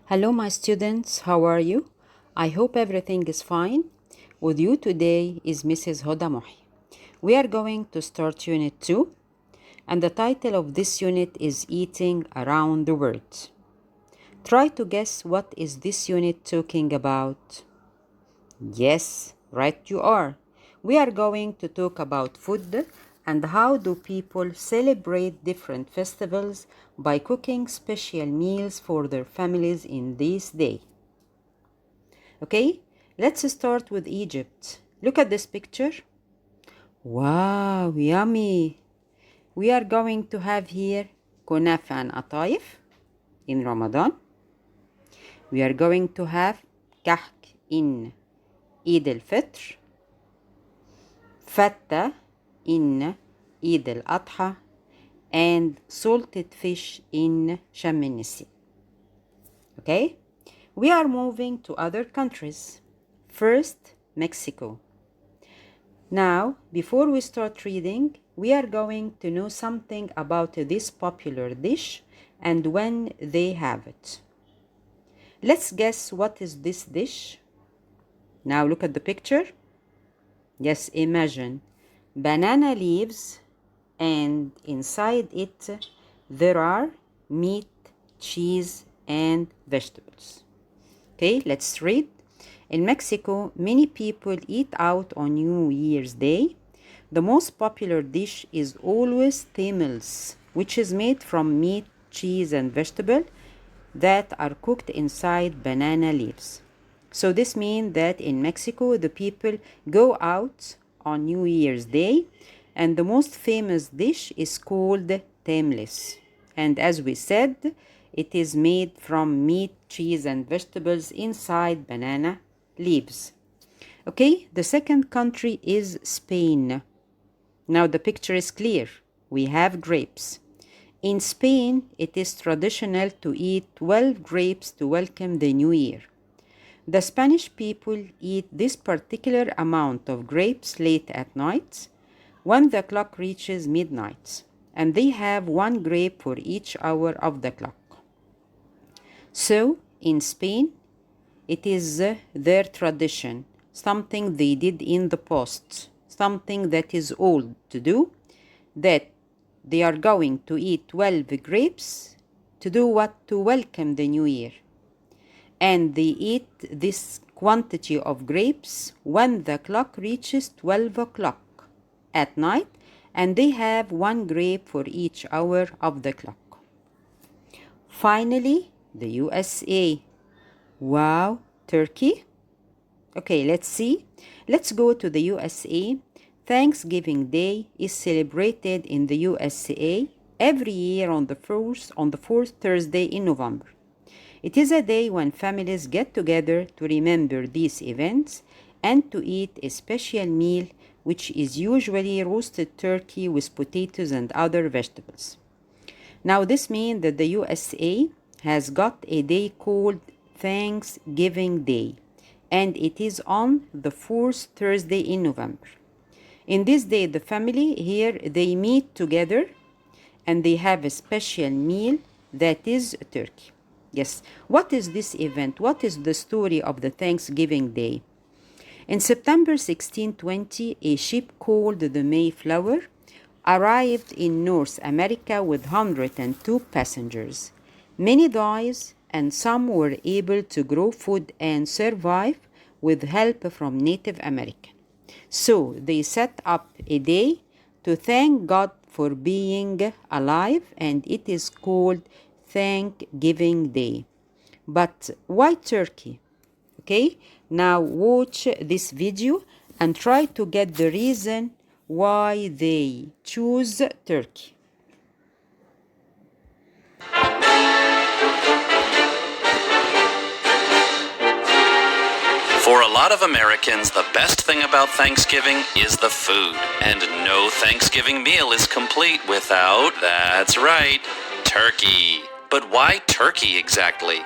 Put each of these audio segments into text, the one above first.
Hello, my students. How are you? I hope everything is fine. With you today is Mrs.Hoda Mohy. We are going to start Unit 2, and the title of this unit is Eating Around the World. Try to guess what is this unit talking about. Yes, right you are. We are going to talk about food and how do people celebrate different festivals by cooking special meals for their families in this day. Okay, let's start with Egypt. Look at this picture. Wow, yummy. We are going to have here kunafa and ataif in Ramadan. We are going to have kahk in Eid al-Fitr, fatta in Eid al-Adha, and salted fish in Sham el-Nissi. Okay, we are moving to other countries. First, Mexico. Now, before we start reading, we are going to know something about this popular dish and when they have it. Let's guess what is this dish. Now look at the picture. Yes, imagine banana leaves and inside it there are meat, cheese and vegetables. Okay, let's read. In Mexico, many people eat out on New Year's Day. The most popular dish is always tamales, which is made from meat, cheese, and vegetable that are cooked inside banana leaves. So this means that in Mexico, the people go out on New Year's Day, and the most famous dish is called tamales. And as we said, it is made from meat, cheese, and vegetables inside banana leaves. Okay, the second country is Spain. Now the picture is clear. We have grapes. In Spain, it is traditional to eat 12 grapes to welcome the new year. The Spanish people eat this particular amount of grapes late at night when the clock reaches midnight, and they have one grape for each hour of the clock. So, in Spain, it is their tradition, something they did in the past, something that is old to do, that they are going to eat 12 grapes to do what? To welcome the new year. And they eat this quantity of grapes when the clock reaches 12 o'clock at night, and they have one grape for each hour of the clock. Finally, the USA. Wow, Turkey? Okay, let's see. Let's go to the USA. Thanksgiving Day is celebrated in the USA every year on the fourth Thursday in November. It is a day when families get together to remember these events and to eat a special meal, which is usually roasted turkey with potatoes and other vegetables. Now this means that the USA has got a day called Thanksgiving Day, and it is on the fourth Thursday in November. In this day, the family here, they meet together and they have a special meal that is turkey. Yes, what is this event? What is the story of the Thanksgiving Day? In September 1620, a ship called the Mayflower arrived in North America with 102 passengers. Many died, and some were able to grow food and survive with help from Native Americans. So they set up a day to thank God for being alive, and it is called Thanksgiving Day. But why turkey? Okay, now watch this video and try to get the reason why they choose turkey. For a lot of Americans, the best thing about Thanksgiving is the food. And no Thanksgiving meal is complete without, that's right, turkey. But why turkey exactly?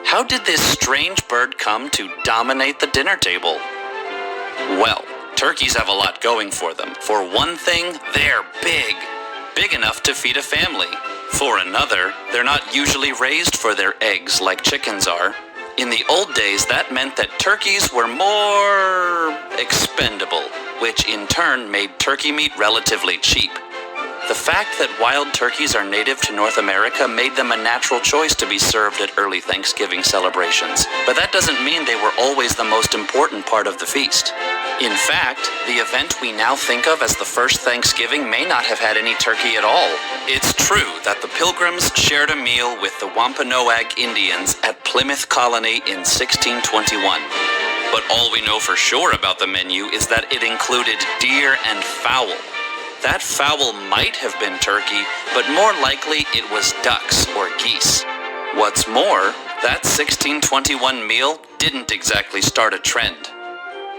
How did this strange bird come to dominate the dinner table? Well, turkeys have a lot going for them. For one thing, they're big enough to feed a family. For another, they're not usually raised for their eggs like chickens are. In the old days, that meant that turkeys were more expendable, which in turn made turkey meat relatively cheap. The fact that wild turkeys are native to North America made them a natural choice to be served at early Thanksgiving celebrations, but that doesn't mean they were always the most important part of the feast. In fact, the event we now think of as the first Thanksgiving may not have had any turkey at all. It's true that the Pilgrims shared a meal with the Wampanoag Indians at Plymouth Colony in 1621. But all we know for sure about the menu is that it included deer and fowl. That fowl might have been turkey, but more likely it was ducks or geese. What's more, that 1621 meal didn't exactly start a trend.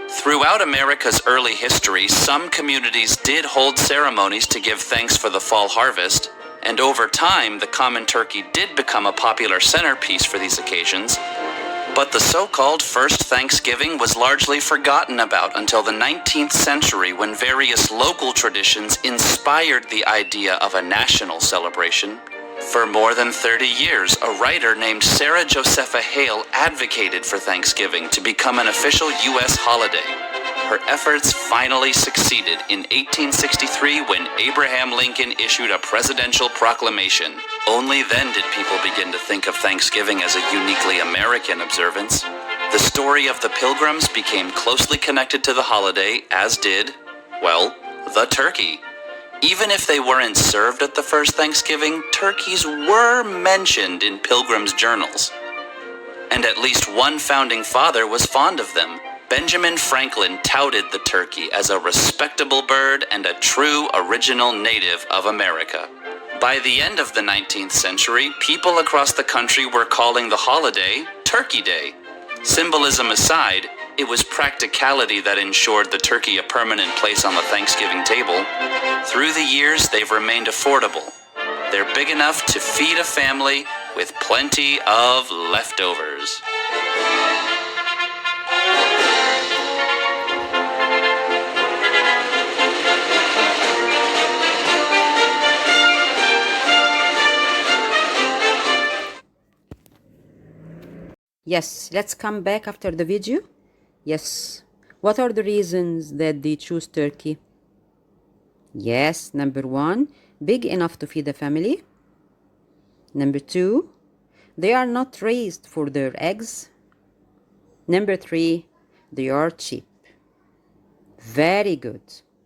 Throughout America's early history, some communities did hold ceremonies to give thanks for the fall harvest, and over time, the common turkey did become a popular centerpiece for these occasions. But the so-called first Thanksgiving was largely forgotten about until the 19th century, when various local traditions inspired the idea of a national celebration. For more than 30 years, a writer named Sarah Josepha Hale advocated for Thanksgiving to become an official U.S. holiday. Her efforts finally succeeded in 1863 when Abraham Lincoln issued a presidential proclamation. Only then did people begin to think of Thanksgiving as a uniquely American observance. The story of the Pilgrims became closely connected to the holiday, as did, well, the turkey. Even if they weren't served at the first Thanksgiving, turkeys were mentioned in Pilgrims' journals. And at least one founding father was fond of them. Benjamin Franklin touted the turkey as a respectable bird and a true original native of America. By the end of the 19th century, people across the country were calling the holiday Turkey Day. Symbolism aside, it was practicality that ensured the turkey a permanent place on the Thanksgiving table. Through the years, they've remained affordable. They're big enough to feed a family with plenty of leftovers. Yes, let's come back after the video. Yes, what are the reasons that they choose turkey? Yes, number one, big enough to feed a family. Number two, they are not raised for their eggs. Number three, they are cheap. Very good.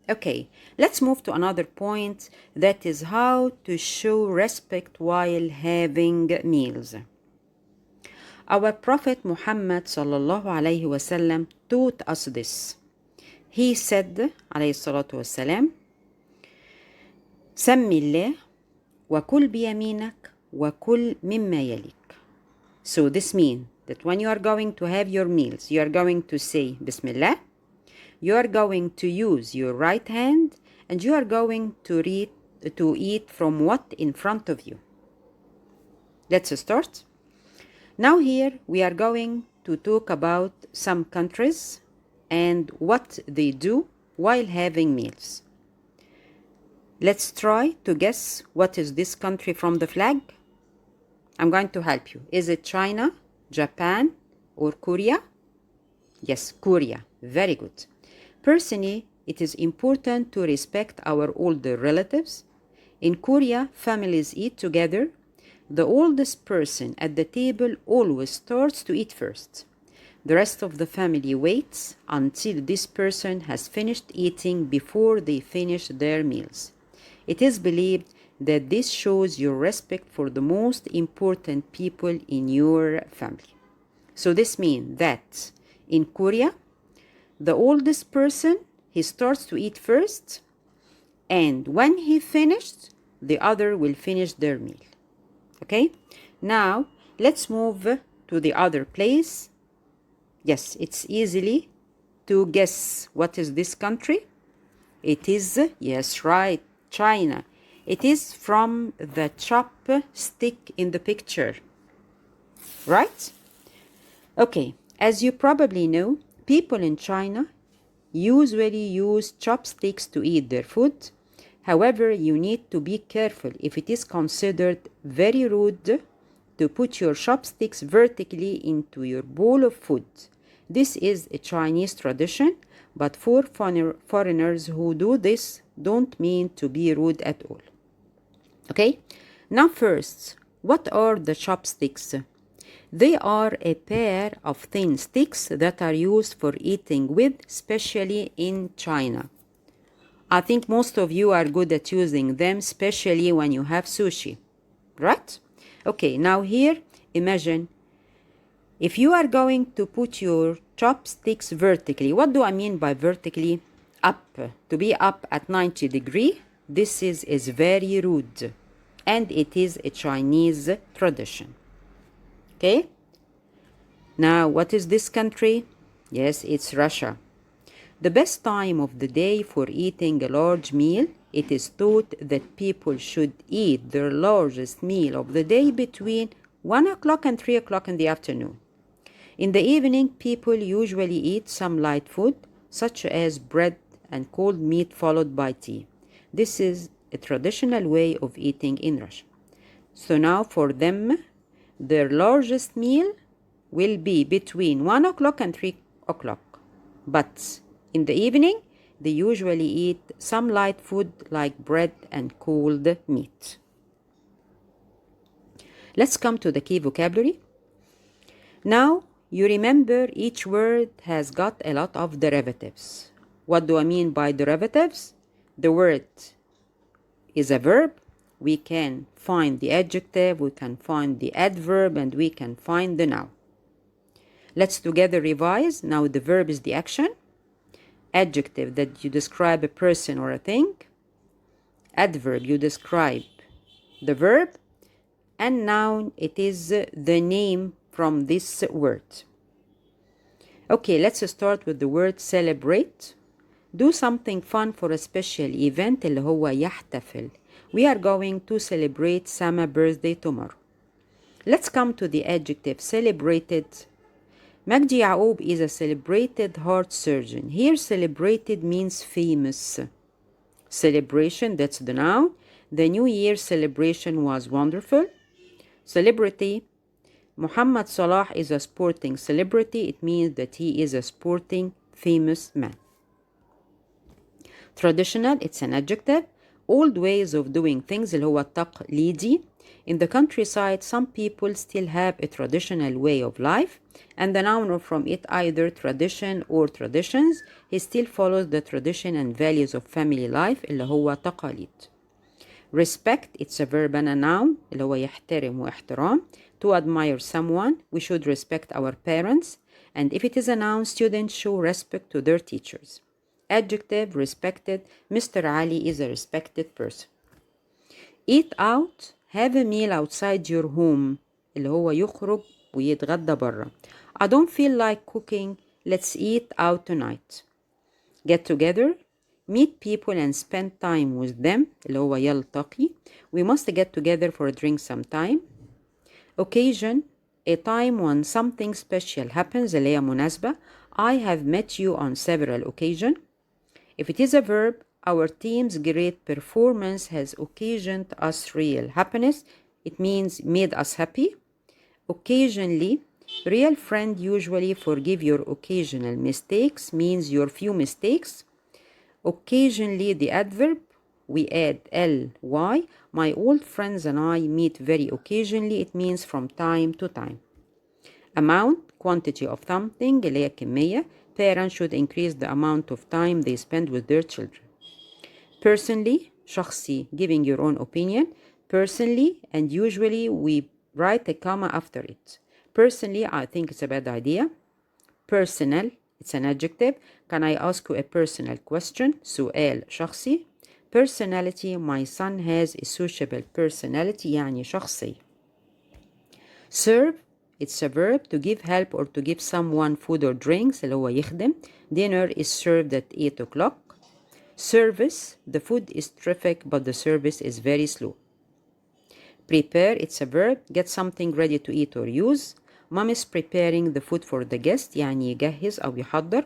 Okay, let's move to another point, that is how to show respect while having meals. Our Prophet Muhammad sallallahu alayhi wasallam taught us this. He said, alayhi salatu wasalam, سمي الله وكل بيمينك وكل مما يليك. So this means that when you are going to have your meals, you are going to say Bismillah, you are going to use your right hand, and you are going to eat from what in front of you. Let's start. Now here we are going to talk about some countries and what they do while having meals. Let's try to guess what is this country from the flag. I'm going to help you. Is it China, Japan, or Korea? Yes, Korea. Very good. Personally, it is important to respect our older relatives. In Korea, families eat together. The oldest person at the table always starts to eat first. The rest of the family waits until this person has finished eating before they finish their meals. It is believed that this shows your respect for the most important people in your family. So this means that in Korea, the oldest person, he starts to eat first, and when he finished, the other will finish their meal. Okay, now let's move to the other place. Yes, it's easily to guess what is this country. It is, yes, right, China. It is from the chopstick in the picture, right? Okay, as you probably know, people in China usually use chopsticks to eat their food. However, you need to be careful if it is considered very rude to put your chopsticks vertically into your bowl of food. This is a Chinese tradition, but for foreigners who do this don't mean to be rude at all. Okay? Now first, what are the chopsticks? They are a pair of thin sticks that are used for eating with, especially in China. I think most of you are good at using them, especially when you have sushi, right? Okay, now here, imagine if you are going to put your chopsticks vertically. What do I mean by vertically? Up. To be up at 90 degrees. This is very rude. And it is a Chinese tradition. Okay? Now, what is this country? Yes, it's Russia. The best time of the day for eating a large meal, it is thought that people should eat their largest meal of the day between 1 o'clock and 3 o'clock in the afternoon. In the evening, people usually eat some light food, such as bread and cold meat followed by tea. This is a traditional way of eating in Russia. So now for them, their largest meal will be between 1 o'clock and 3 o'clock. But in the evening, they usually eat some light food like bread and cold meat. Let's come to the key vocabulary. Now, you remember each word has got a lot of derivatives. What do I mean by derivatives? The word is a verb. We can find the adjective, we can find the adverb, and we can find the noun. Let's together revise. Now the verb is the action. Adjective, that you describe a person or a thing. Adverb, you describe the verb. And noun, it is the name from this word. Okay, let's start with the word celebrate. Do something fun for a special event اللي هو يحتفل. We are going to celebrate Sama's birthday tomorrow. Let's come to the adjective celebrated. Magdi Yaoub is a celebrated heart surgeon. Here celebrated means famous. Celebration, that's the noun. The New Year celebration was wonderful. Celebrity. Muhammad Salah is a sporting celebrity. It means that he is a sporting famous man. Traditional, it's an adjective. Old ways of doing things اللي هو التقليدي. In the countryside, some people still have a traditional way of life, and the noun from it either tradition or traditions. He still follows the tradition and values of family life اللي هو تقاليد. Respect, it's a verb and a noun اللي هو يحترم واحترام. To admire someone, we should respect our parents, and if it is a noun, students show respect to their teachers. Adjective, respected. Mr. Ali is a respected person. Eat out, have a meal outside your home اللي هو يخرج ويتغدى برا. I don't feel like cooking, let's eat out tonight. Get together, meet people and spend time with them اللي هو يلتقي. We must get together for a drink sometime. Occasion, a time when something special happens اللي هي مناسبة. I have met you on several occasions. If it is a verb, our team's great performance has occasioned us real happiness. It means made us happy. Occasionally, real friend usually forgive your occasional mistakes means your few mistakes. Occasionally, the adverb, we add ly. My old friends and I meet very occasionally. It means from time to time. Amount, quantity of something اللي هي كمية. Parents should increase the amount of time they spend with their children. Personally, شخصي, giving your own opinion. Personally, and usually we write a comma after it. Personally, I think it's a bad idea. Personal, it's an adjective. Can I ask you a personal question? سؤال شخصي. Personality, my son has a sociable personality يعني شخصي. Serve, it's a verb, to give help or to give someone food or drinks اللي هو يخدم. Dinner is served at 8 o'clock. Service, the food is terrific but the service is very slow. Prepare, it's a verb, get something ready to eat or use. Mom is preparing the food for the guest يعني يجهز أو يحضر.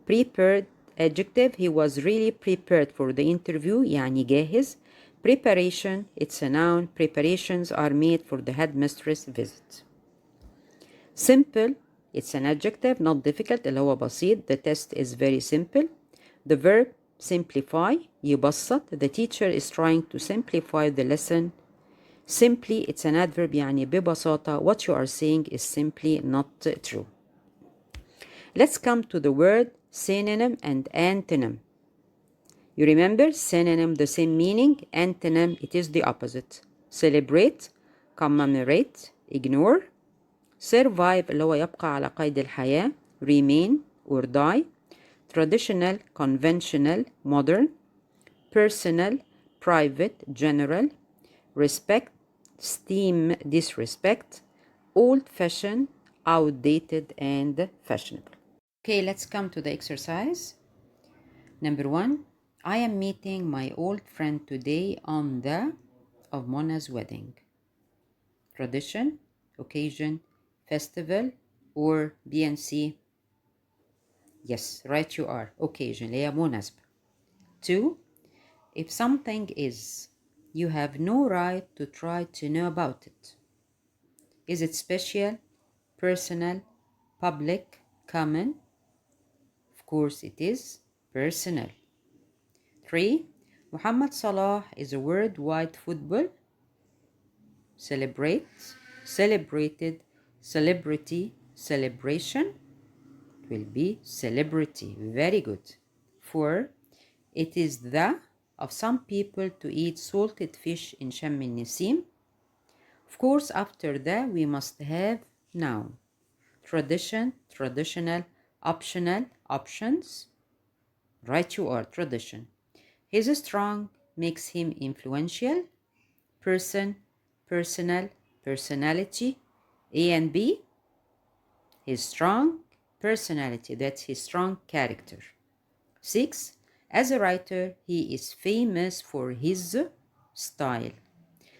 Prepared, adjective, he was really prepared for the interview يعني جاهز. Preparation, it's a noun. Preparations are made for the headmistress visit. Simple, it's an adjective, not difficult اللي هو بسيط. The test is very simple. The verb simplify يبسط. The teacher is trying to simplify the lesson. Simply, it's an adverb يعني ببساطة. What you are saying is simply not true. Let's come to the word synonym and antonym. You remember synonym, the same meaning. Antonym, it is the opposite. Celebrate, commemorate, ignore. Survive اللي هو يبقى على قيد الحياة. Remain or die. Traditional, conventional, modern. Personal, private, general. Respect, esteem, disrespect. Old-fashioned, outdated, and fashionable. Okay, let's come to the exercise. Number 1. I am meeting my old friend today on the of Mona's wedding. Tradition, occasion, festival, or BNC? Yes, right you are. Occasion, هي مناسبة. 2. If something is, you have no right to try to know about it. Is it special, personal, public, common? Of course it is personal. 3. Muhammad Salah is a worldwide football. Celebrate, celebrated, celebrity, celebration. It will be celebrity. Very good. 4. It is the of some people to eat salted fish in Sham al-Nisim. Of course, after that we must have noun. Tradition, traditional, optional, options. Right you are, tradition. He's strong, makes him influential. Person, personal, personality. A and B. His strong personality, that's his strong character. 6. As a writer, he is famous for his style.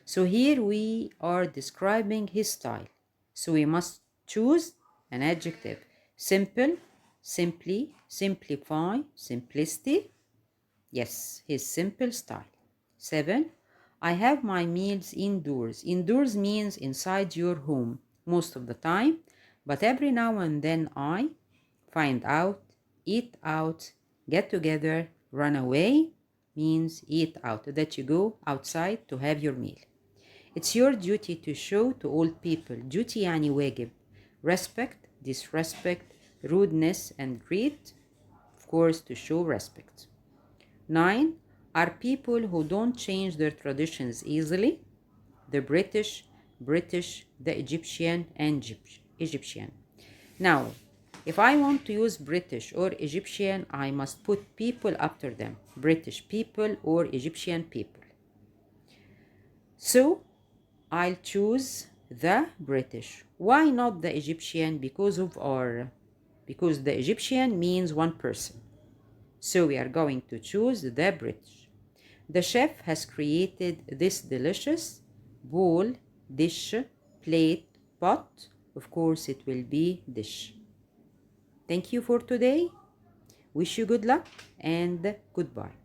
So here we are describing his style. So we must choose an adjective. Simple, simply, simplify, simplicity. Yes, his simple style. 7. I have my meals indoors. Indoors means inside your home most of the time, but every now and then I find out, eat out, get together, run away means eat out, that you go outside to have your meal. It's your duty to show to old people. Duty يعني واجب. Respect, disrespect, rudeness and greed. Of course, to show respect. 9. Are people who don't change their traditions easily. The British, the Egyptian, and Egyptian. Now, if I want to use British or Egyptian, I must put people after them. British people or Egyptian people. So, I'll choose the British. Why not the Egyptian? Because the Egyptian means one person. So we are going to choose the British. The chef has created this delicious bowl, dish, plate, pot. Of course, it will be dish. Thank you for today. Wish you good luck and goodbye.